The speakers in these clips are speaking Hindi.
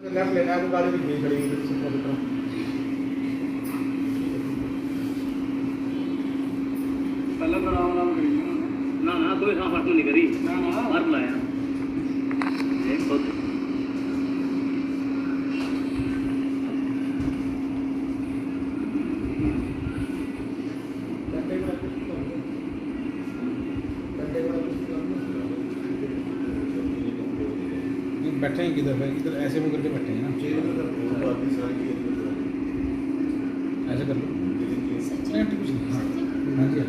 लेफ्ट लेना है तो गाड़ी भी खड़ी है। पहले तो राम राम करी ना ना कोई काम फर्क नहीं करी ना ना मार लाया एक खुद बैठे हैं किधर है? इधर ऐसे मुंह करके बैठे हैं ना, ऐसे कर लो। नहीं कुछ नहीं। हाँ जी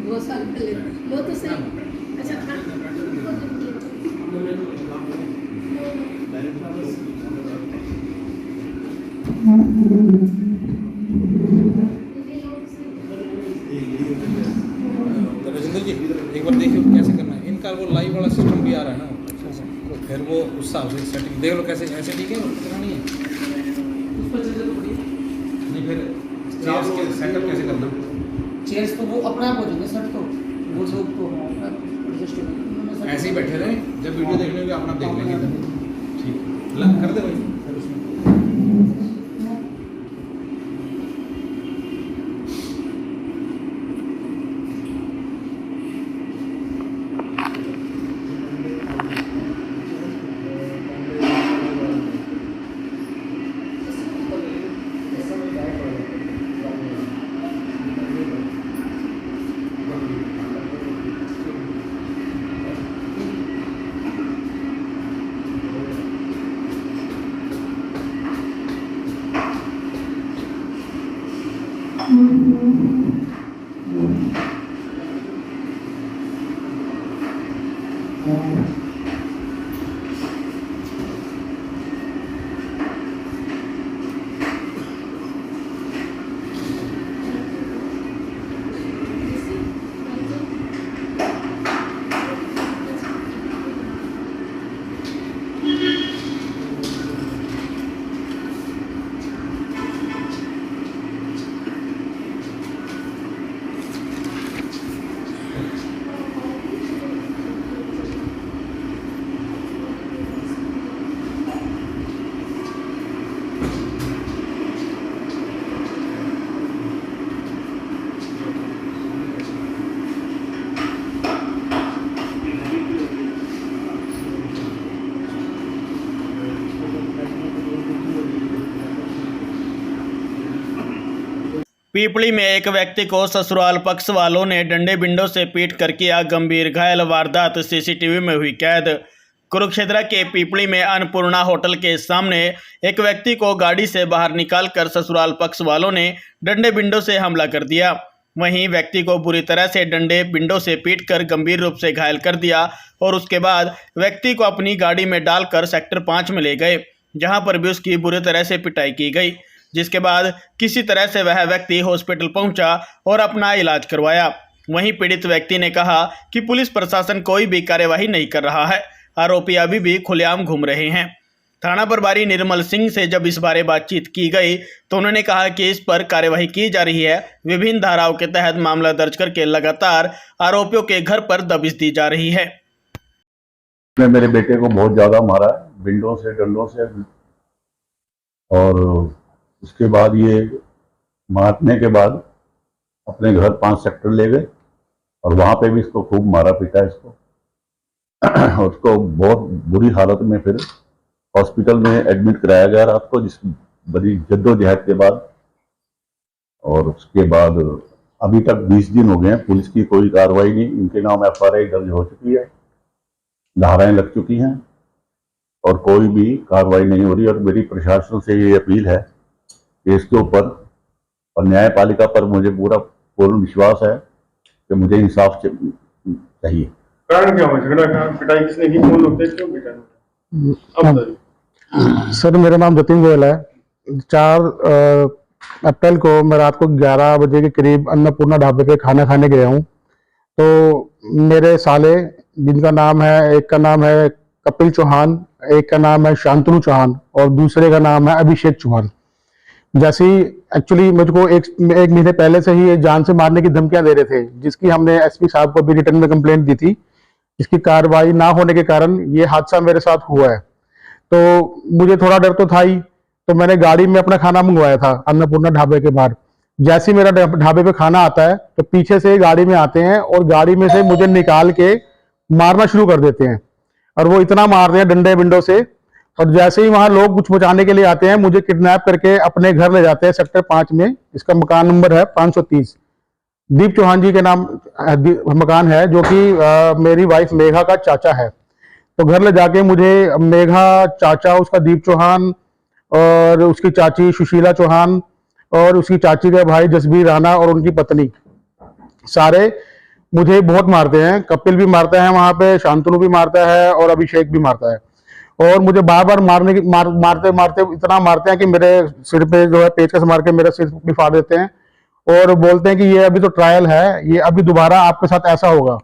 बहुत साल पहले वो तो सही। अच्छा राजेंद्र जी एक बार देखिए कैसे करना है। इनका वो लाइव वाला सिस्टम भी आ रहा है ना, तो फिर वो उस हिसाब से सेटिंग देख लो कैसे। ऐसे ठीक है, नहीं है नहीं फिर चेयर्स के सेटअप कैसे करना? चेयर्स तो वो अपने आप हो जाएंगे सर, तो वो लोग तो एडजस्ट हो ऐसे ही बैठे रहे, जब वीडियो देखने होगी अपना देख लेंगे। ठीक लग कर दे भाई फिर उसमें। पीपली में एक व्यक्ति को ससुराल पक्ष वालों ने डंडे बिंडों से पीट कर किया गंभीर घायल। वारदात सीसीटीवी में हुई कैद। कुरुक्षेत्र के पीपली में अन्नपूर्णा होटल के सामने एक व्यक्ति को गाड़ी से बाहर निकालकर ससुराल पक्ष वालों ने डंडे बिंडों से हमला कर दिया। वहीं व्यक्ति को बुरी तरह से डंडे बिंडों से पीटकर गंभीर रूप से घायल कर दिया और उसके बाद व्यक्ति को अपनी गाड़ी में डालकर सेक्टर 5 में ले गए, जहां पर भी उसकी बुरी तरह से पिटाई की गई, जिसके बाद किसी तरह से वह व्यक्ति हॉस्पिटल पहुंचा और अपना इलाज करवाया। वहीं पीड़ित व्यक्ति ने कहा कि पुलिस प्रशासन कोई भी कार्यवाही नहीं कर रहा है, आरोपी अभी भी खुलेआम घूम रहे हैं। थाना प्रभारी निर्मल सिंह से जब इस बारे बातचीत की गई तो उन्होंने कहा कि इस पर कार्यवाही की जा रही है। विभिन्न धाराओं के तहत मामला दर्ज करके लगातार आरोपियों के घर पर दबिश दी जा रही है। मेरे बेटे को बहुत ज्यादा मारा, बिंडों से, डंडों से, और उसके बाद ये मारने के बाद अपने घर 5 सेक्टर ले गए और वहां पे भी इसको खूब मारा पीटा इसको। उसको बहुत बुरी हालत में फिर हॉस्पिटल में एडमिट कराया गया रात को, जिस बड़ी जद्दोजहद के बाद। और उसके बाद अभी तक 20 दिन हो गए हैं, पुलिस की कोई कार्रवाई नहीं। इनके नाम FRI दर्ज हो चुकी है, धाराएं लग चुकी हैं और कोई भी कार्रवाई नहीं हो रही। और मेरी प्रशासन से ये अपील है कि इसके ऊपर और न्यायपालिका पर मुझे पूर्ण विश्वास है कि मुझे इंसाफ चाहिए। कारण क्या हुआ झगड़ा का? पिटाई किसने की? कौन लोग थे? क्यों पिटा? सर मेरा नाम जतिन गोयल है। 4 अप्रैल को मैं रात को 11 बजे के करीब अन्नपूर्णा ढाबे पे खाना खाने गया हूँ। तो मेरे साले, जिनका नाम है, एक का नाम है कपिल चौहान, एक का नाम है शांतनु चौहान और दूसरे का नाम है अभिषेक चौहान, जैसे ही एक्चुअली मुझको एक महीने पहले से ही जान से मारने की धमकियां दे रहे थे, जिसकी हमने SP साहब को भी रिटर्न में कंप्लेंट दी थी। इसकी कार्रवाई ना होने के कारण ये हादसा मेरे साथ हुआ है। तो मुझे थोड़ा डर तो था ही, तो मैंने गाड़ी में अपना खाना मंगवाया था अन्नपूर्णा ढाबे के बाहर। जैसे ही मेरा ढाबे पे खाना आता है तो पीछे से गाड़ी में आते हैं और गाड़ी में से मुझे निकाल के मारना शुरू कर देते हैं, और वो इतना मारते हैं डंडे बिंडों से। और जैसे ही वहां लोग कुछ बचाने के लिए आते हैं, मुझे किडनैप करके अपने घर ले जाते हैं सेक्टर 5 में। इसका मकान नंबर है 530। दीप चौहान जी के नाम मकान है, जो कि मेरी वाइफ मेघा का चाचा है। तो घर ले जाके मुझे मेघा, चाचा उसका दीप चौहान, और उसकी चाची सुशीला चौहान, और उसकी चाची का भाई जसबीर राणा और उनकी पत्नी, सारे मुझे बहुत मारते हैं। कपिल भी मारता है वहां पे, शांतनु भी मारता है और अभिषेक भी मारता है। और मुझे बार बार मारते मारते इतना मारते हैं कि मेरे सिर पे जो है पेचकस मार के मेरा सिर भी फाड़ देते हैं, और बोलते हैं कि ये अभी तो ट्रायल है, ये अभी दोबारा आपके साथ ऐसा होगा।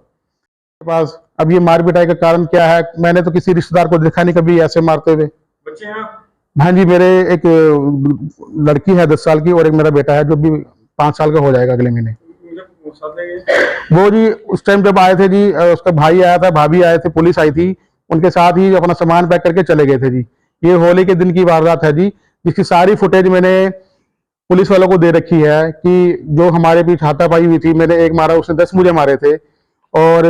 पास अब ये मार पिटाई का कारण क्या है, मैंने तो किसी रिश्तेदार को देखा नहीं कभी ऐसे मारते हुए। बच्चे हैं? हाँ जी, मेरे एक लड़की है 10 साल की, और एक मेरा बेटा है जो भी 5 साल का हो जाएगा अगले महीने। वो जी उस टाइम जब आए थे जी, उसका भाई आया था, भाभी आए थे, पुलिस आई थी, उनके साथ ही अपना सामान पैक करके चले गए थे जी। ये होली के दिन की वारदात है जी, जिसकी सारी फुटेज मैंने पुलिस वालों को दे रखी है कि जो हमारे बीच हाथापाई हुई थी, मैंने एक मारा, उसने 10 मुझे मारे थे। और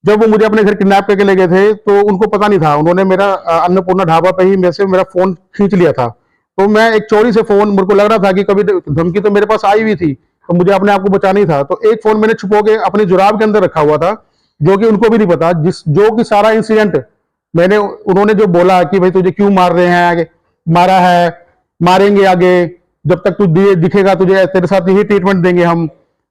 जब वो मुझे अपने घर किडनैप करके ले गए थे तो उनको पता नहीं था, उन्होंने मेरा अन्नपूर्णा ढाबा पे ही मेरे से मेरा फोन खींच लिया था। तो मैं एक चोरी से फोन, मेरे को लग रहा था कि कभी धमकी तो मेरे पास आई हुई थी, तो मुझे अपने आप को बचाना ही था। तो एक फोन मैंने छुपो के अपनी जुराब के अंदर रखा हुआ था, जो कि उनको भी नहीं पता, जो कि सारा इंसिडेंट मैंने, उन्होंने जो बोला कि भाई तुझे क्यों मार रहे हैं, आगे मारा है, मारेंगे आगे, जब तक तू दिखेगा तुझे तेरे साथ यही ट्रीटमेंट देंगे हम।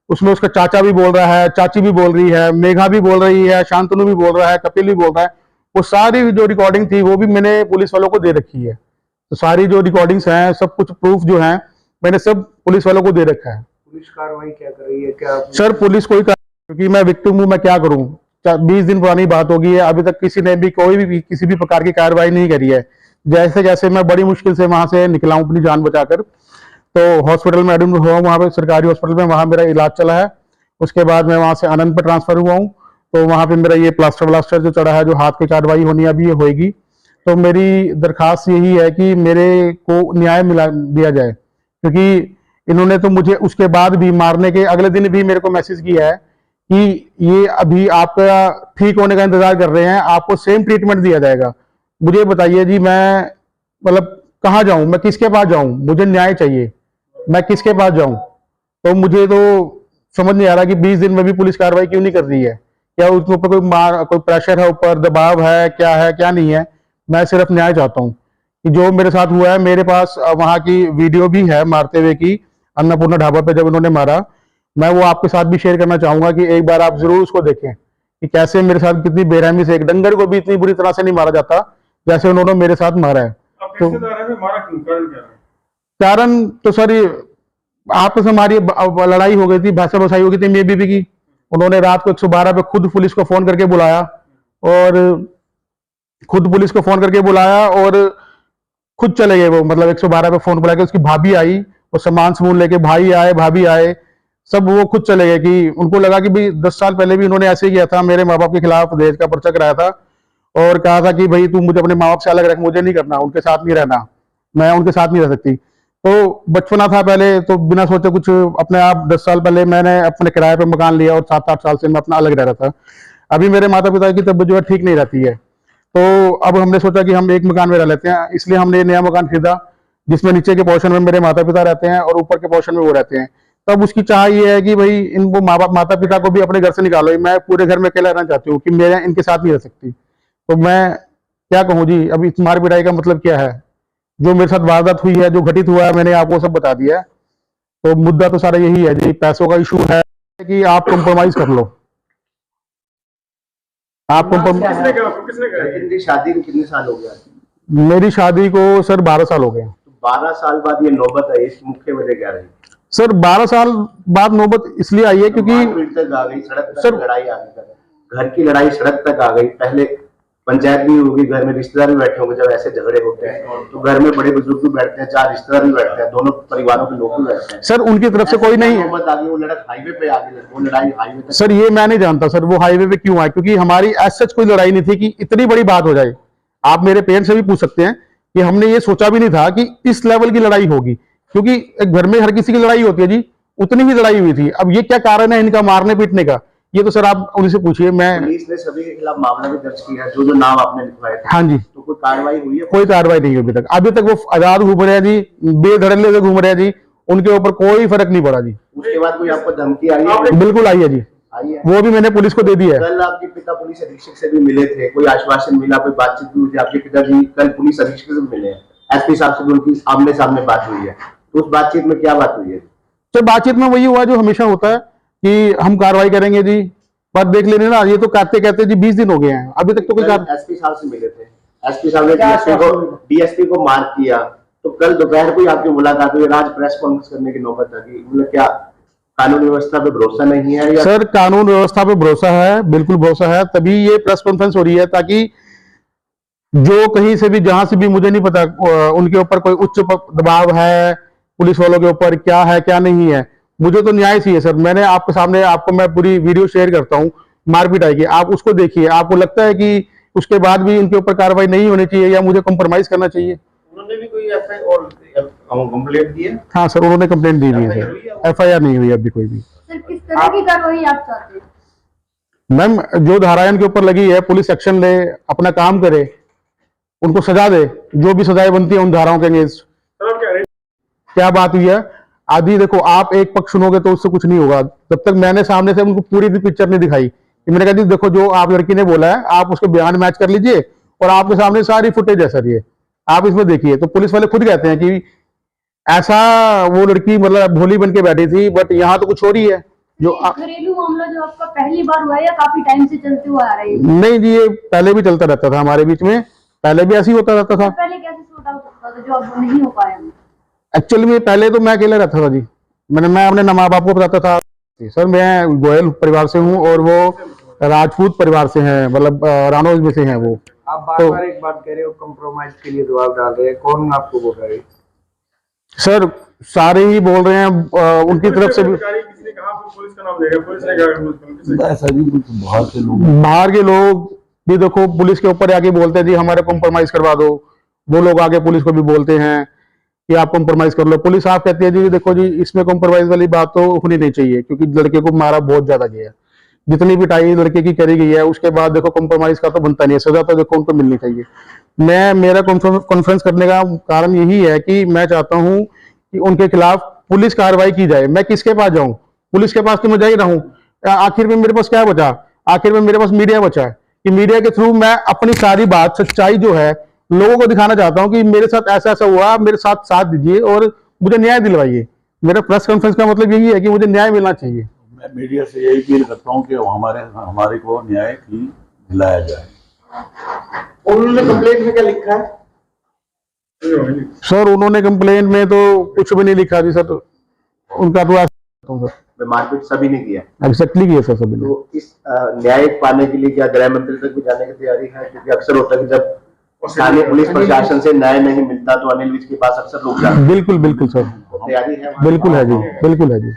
उसमें उसका चाचा भी बोल रहा है, चाची भी बोल रही है, मेघा भी बोल रही है, शांतनु भी बोल रहा है, कपिल भी बोल रहा है। वो सारी जो रिकॉर्डिंग थी वो भी मैंने पुलिस वालों को दे रखी है। तो सारी जो रिकॉर्डिंग्स हैं, सब कुछ प्रूफ जो हैं, मैंने सब पुलिस वालों को दे रखा है। पुलिस कार्रवाई क्या कर रही है? क्या सर पुलिस कोई क्योंकि मैं विक्टिम हूँ, मैं क्या करूँ? 20 दिन पुरानी बात होगी है, अभी तक किसी ने भी कोई भी किसी भी प्रकार की कार्रवाई नहीं करी है। जैसे जैसे मैं बड़ी मुश्किल से वहां से निकला हूँ अपनी जान बचाकर, तो हॉस्पिटल में एडमिट हुआ, वहां पे सरकारी हॉस्पिटल में, वहां मेरा इलाज चला है। उसके बाद मैं वहां से आनंद पे ट्रांसफर हुआ हूँ, तो वहां पे मेरा ये प्लास्टर जो चढ़ा है, जो हाथ की कार्रवाई होनी है अभी ये होगी। तो मेरी दरखास्त यही है कि मेरे को न्याय मिला दिया जाए, क्योंकि इन्होंने तो मुझे उसके बाद भी मारने के अगले दिन भी मेरे को मैसेज किया है कि ये अभी आपका ठीक होने का इंतजार कर रहे हैं, आपको सेम ट्रीटमेंट दिया जाएगा। मुझे बताइए जी, मैं मतलब कहाँ जाऊं, मैं किसके पास जाऊं? मुझे न्याय चाहिए, मैं किसके पास जाऊं? तो मुझे तो समझ नहीं आ रहा कि 20 दिन में भी पुलिस कार्रवाई क्यों नहीं कर रही है। क्या उसके ऊपर कोई प्रेशर है, ऊपर दबाव है, क्या है क्या नहीं है? मैं सिर्फ न्याय चाहता हूँ कि जो मेरे साथ हुआ है, मेरे पास वहां की वीडियो भी है मारते हुए की, अन्नपूर्णा ढाबा पे जब उन्होंने मारा। मैं वो आपके साथ भी शेयर करना चाहूंगा कि एक बार आप जरूर उसको देखें कि कैसे मेरे साथ कितनी बेरहमी से, एक डंगर को भी इतनी बुरी तरह से नहीं मारा जाता जैसे उन्होंने मेरे साथ मारा है। तो कारण तो सर आपस में हमारी लड़ाई हो गई थी, भाषा बसाई हो गई थी मेरी बीबी की। उन्होंने रात को 112 पे खुद पुलिस को फोन करके बुलाया, और खुद चले गए वो, मतलब 112 पे फोन बुला के उसकी भाभी आई, और सामान समून लेके भाई आए, भाभी आए, सब वो खुद चले गए कि उनको लगा कि भाई 10 साल पहले भी उन्होंने ऐसे ही किया था, मेरे माँ बाप के खिलाफ दहेज का पर्चा कराया था, और कहा था कि भाई तू मुझे अपने माँ बाप से अलग रख, मुझे नहीं करना, उनके साथ नहीं रहना, मैं उनके साथ नहीं रह सकती। तो बचपना था पहले, तो बिना सोचे कुछ अपने आप 10 साल पहले मैंने अपने किराए पे मकान लिया, और 7-8 साल से मैं अपना अलग रह रहा था। अभी मेरे माता पिता की तबीयत जो है ठीक नहीं रहती है, तो अब हमने सोचा कि हम एक मकान में रह लेते हैं, इसलिए हमने नया मकान खरीदा, जिसमें नीचे के पोर्शन में मेरे माता पिता रहते हैं और ऊपर के पोर्शन में वो रहते हैं। तब उसकी चाह ये है कि भाई इनको माता पिता को भी अपने घर से निकालो, मैं पूरे घर में अकेला रहना चाहती हूँ कि मैं इनके साथ नहीं रह सकती। तो मैं क्या कहूँ जी, अभी इस मार पिटाई का मतलब क्या है? जो मेरे साथ वारदात हुई है, जो घटित हुआ है, मैंने आपको सब बता दिया है। तो मुद्दा तो सारा यही है जी, पैसों का इशू है कि आप कॉम्प्रोमाइज कर लो। इनकी शादी को कितने साल हो गया? मेरी शादी को सर 12 साल हो गए। 12 साल बाद ये नौबत आई, इसकी मुख्य वजह क्या रही? सर 12 साल बाद नौबत इसलिए आई है क्योंकि तक आ गई, सड़क तक लड़ाई आ गई, घर की लड़ाई सड़क तक आ गई। पहले पंचायत भी होगी, घर में रिश्तेदार भी बैठे होंगे। जब ऐसे झगड़े होते हैं तो घर में बड़े बुजुर्ग भी बैठते हैं, 4 रिश्तेदार भी बैठते हैं, दोनों परिवारों के लोग भी बैठते हैं। सर उनकी तरफ से कोई नहीं, नौबत आ गई, वो लड़ाई हाईवे पे आ गई, वो लड़ाई हाईवे तक। सर ये मैं नहीं जानता सर वो हाईवे पे क्यों आए, क्योंकि हमारी ऐसा कोई लड़ाई नहीं थी कि इतनी बड़ी बात हो जाए। आप मेरे पेरेंट्स से भी पूछ सकते हैं कि हमने ये सोचा भी नहीं था कि इस लेवल की लड़ाई होगी, क्योंकि एक घर में हर किसी की लड़ाई होती है जी, उतनी ही लड़ाई हुई थी। अब ये क्या कारण है इनका मारने पीटने का, ये तो सर आप उनसे पूछिए। मैं पुलिस ने सभी के खिलाफ मामला भी दर्ज किया है, जो नाम आपने लिखवाए थे। हाँ जी, तो कोई कार्रवाई हुई है? कोई कार्रवाई नहीं हुई अभी तक वो आजाद घूम रहे हैं जी, बेधड़ल्ले से घूम रहे हैं जी, उनके ऊपर कोई फर्क नहीं पड़ा जी। उसके बाद कोई आपको धमकी आई है? बिल्कुल आई है जी, आई है। वो भी मैंने पुलिस को दे दी है। कल आपके पिता पुलिस अधीक्षक से भी मिले थे, कोई आश्वासन मिला, कोई बातचीत भी हुई थी? आपके पिताजी कल पुलिस अधीक्षक से मिले हैं, एसपी साहब से भी उनकी आमने सामने बात हुई है, तो उस बातचीत में क्या बात हुई है? तो बातचीत में वही हुआ जो हमेशा होता है कि हम कार्रवाई करेंगे जी, पर देख लेने ना, ये तो कहते कहते जी 20 दिन हो गए हैं, अभी तक तो कोई एसपी साहब से मिले थे, एसपी साहब ने डीएसपी को मार्क किया, तो कल दोपहर को ही आपकी मुलाकात हुई, आज प्रेस कॉन्फ्रेंस करने की नौबत आ गई। मतलब क्या कानून व्यवस्था पे भरोसा नहीं है या? सर कानून व्यवस्था पे भरोसा है, बिल्कुल भरोसा है, तभी ये प्रेस कॉन्फ्रेंस हो रही है, ताकि जो कहीं से भी जहां से भी, मुझे नहीं पता उनके ऊपर कोई उच्च दबाव है पुलिस वालों के ऊपर, क्या है क्या नहीं है, मुझे तो न्याय चाहिए सर। मैंने आपके सामने, आपको मैं पूरी वीडियो शेयर करता हूँ मारपीट आई की, आप उसको देखिए। आपको लगता है कि उसके बाद भी इनके ऊपर कार्रवाई नहीं होनी चाहिए या मुझे कॉम्प्रोमाइज करना चाहिए? उन्होंने भी कोई कंप्लेंट दी है? हाँ सर, उन्होंने कंप्लेंट दी हुई है सर, FIR नहीं हुई अभी कोई भी। सर किस तरह की कार्रवाई आप चाहते हैं? मैम जो धाराएं इनके ऊपर लगी है, पुलिस एक्शन ले, अपना काम करे, उनको सजा दे, जो भी सजाएं बनती है उन धाराओं के अगेंस्ट। क्या बात हुई है आदि, देखो आप एक पक्ष सुनोगे तो उससे कुछ नहीं होगा, जब तक मैंने सामने से उनको पूरी भी पिक्चर नहीं दिखाई। कि मैंने कहा जी देखो, जो आप लड़की ने बोला है आप उसके बयान मैच कर लीजिए, और आपके सामने सारी फुटेज है सर, ये आप इसमें देखिए। तो पुलिस वाले खुद कहते हैं कि ऐसा वो लड़की मतलब भोली बन के बैठी थी, बट यहाँ तो कुछ हो रही है। जो घरेलू मामला जो आपका पहली बार हुआ है या काफी टाइम से चलते हुए आ रहे हैं? नहीं जी, ये पहले भी चलता रहता था हमारे बीच में, पहले भी ऐसे ही होता रहता था। पहले कैसे सॉर्ट आउट होता था जो अब नहीं हो पाया? एक्चुअली में पहले तो मैं अकेले रहता था जी, मैं अपने माँ बाप को बताता था। सर मैं गोयल परिवार से हूँ और वो राजपूत परिवार से हैं, मतलब रानौज में से हैं वो। आप बार-बार एक बात कह रहे हो, कंप्रोमाइज के लिए दबाव डाल रहे हैं, कौन आपको बोल रहा है? सर सारे ही बोल रहे हैं, उनकी तरफ से भी। किसने कहा पुलिस का नाम ले रहा? पुलिस ने क्या? ऐसा जी बाहर के लोग भी देखो पुलिस के ऊपर आके बोलते हैं जी हमारे कॉम्प्रोमाइज करवा दो, वो लोग आगे पुलिस को भी बोलते हैं कि आप कॉम्प्रोमाइज कर लो। पुलिस आप कहती है जी देखो जी इसमें कॉम्प्रोमाइज वाली बात तो होनी नहीं चाहिए, क्योंकि लड़के को मारा बहुत ज्यादा गया है, जितनी पिटाई लड़के की करी गई है, उसके बाद देखो कॉम्प्रोमाइज का तो बनता नहीं है, सजा तो देखो उनको मिलनी चाहिए। मेरा कॉन्फ्रेंस करने का कारण यही है कि मैं चाहता हूं कि उनके खिलाफ पुलिस कार्रवाई की जाए। मैं किसके पास जाऊं? पुलिस के पास तो मैं जा ही रहा हूं। आखिर में मेरे पास क्या बचा? आखिर में मेरे पास मीडिया बचा है कि मीडिया के थ्रू मैं अपनी सारी बात, सच्चाई जो है लोगों को दिखाना चाहता हूं कि मेरे साथ ऐसा ऐसा हुआ, मेरे साथ साथ दीजिए और मुझे न्याय दिलवाइए। मेरा प्रेस कॉन्फ्रेंस का मतलब यही है कि मुझे न्याय मिलना चाहिए। मैं मीडिया से यही अपील करता हूँ कि हमारे को न्याय ही दिलाया जाए। उन्होंने कंप्लेंट में क्या लिखा है? सर उन्होंने कंप्लेंट में तो कुछ भी नहीं लिखा जी सर, उनका तो मारपीट सभी ने किया, एग्जैक्टली किया सर सभी ने। तो इस न्याय पाने के लिए क्या गृह मंत्री तक भी जाने की तैयारी है? क्योंकि अक्सर होता है कि जब स्थानीय पुलिस प्रशासन से न्याय नहीं मिलता तो अनिल विज के पास अक्सर लोग जाते हैं। बिल्कुल बिल्कुल सर, तैयारी है? बिल्कुल है जी, बिल्कुल है जी।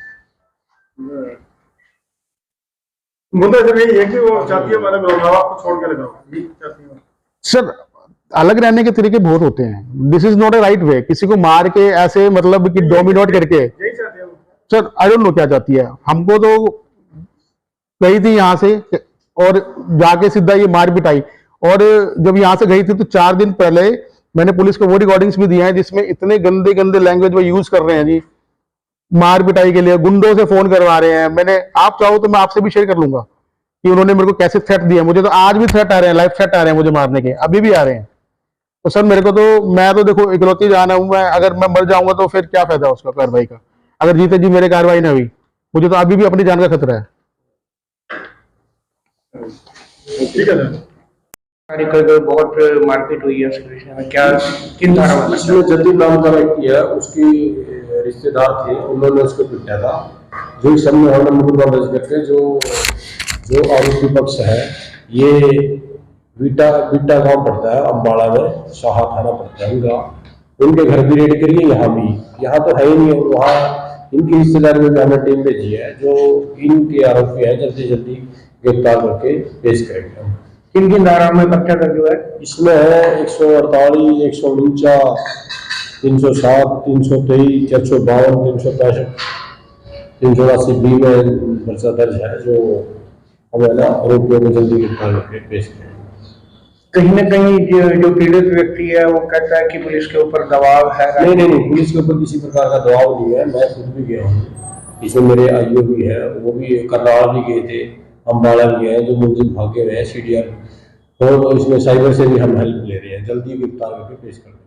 मुद्दा जब यही है कि वो चाहती है मैंने को छोड़ के लगाओ। सर अलग रहने के तरीके बहुत होते हैं, this is not a right way. किसी को मार के ऐसे मतलब कि डोमिनेट करके, सर आई डोंट नो क्या चाहती है। हमको तो गई थी यहाँ से और जाके सीधा ये मार पिटाई, और जब यहाँ से गई थी तो 4 दिन पहले मैंने पुलिस को वो रिकॉर्डिंग्स भी दिए हैं जिसमें इतने गंदे गंदे लैंग्वेज वो यूज कर रहे हैं जी मार पिटाई के लिए, गुंडों से फोन करवा रहे हैं। मैंने, आप चाहो तो मैं आपसे भी शेयर कर लूंगा कि उन्होंने मेरे को कैसे थ्रेट दिया। मुझे तो आज भी थ्रेट आ रहे हैं, लाइव थ्रेट आ रहे हैं मुझे मारने के, अभी भी आ रहे हैं। तो सर मेरे को तो, मैं तो देखो इकलौती जान हूं मैं, अगर मैं मर जाऊंगा तो फिर क्या फायदा उसका कार्रवाई का? अगर जीते जी मेरे कार्रवाई ना हुई, मुझे तो अभी भी अपनी जान का खतरा है। ठीक है सर। बहुत मारपीट हुई है उसके विषय में, क्या किन धारा में? इसमें जदीद नाम का व्यक्ति है, उसकी रिश्तेदार थे, उन्होंने उसको पीटा था। जो इस सामने हमारा मुकदमा दर्ज करके जो आरोपी पक्ष है, ये बीटा गांव पड़ता है अम्बाड़ा में, साहा थाना पड़ता है उनका। उनके घर भी रेड करिए, यहाँ तो है ही नहीं, वहाँ इनकी रिश्तेदारी में हमने टीम भेजी है जो इनके आरोपी है, जल्दी जल्दी गिरफ्तार करके पेश करेंगे हम। किन किन धाराओं में पर्चा दर्ज हुआ है? इसमें है 148, 149, 307, 323, 452, 365, 384 बी में पर्चा दर्ज है, जो हमें ना आरोपियों को जल्दी गिरफ्तार करके पेश करें। कहीं ना कहीं जो पीड़ित व्यक्ति है वो कहता है कि पुलिस के ऊपर दबाव है। नहीं, पुलिस के ऊपर किसी प्रकार का दबाव नहीं है। मैं खुद भी गया हूँ, इसमें मेरे आईओ भी है, वो भी करनाल भी गए थे, अम्बाला भी गए हैं, जो मुलजिम भागे हुए हैं CDR, और इसमें साइबर से भी हम हेल्प ले रहे हैं, जल्दी गिरफ्तार करके पेश करते हैं।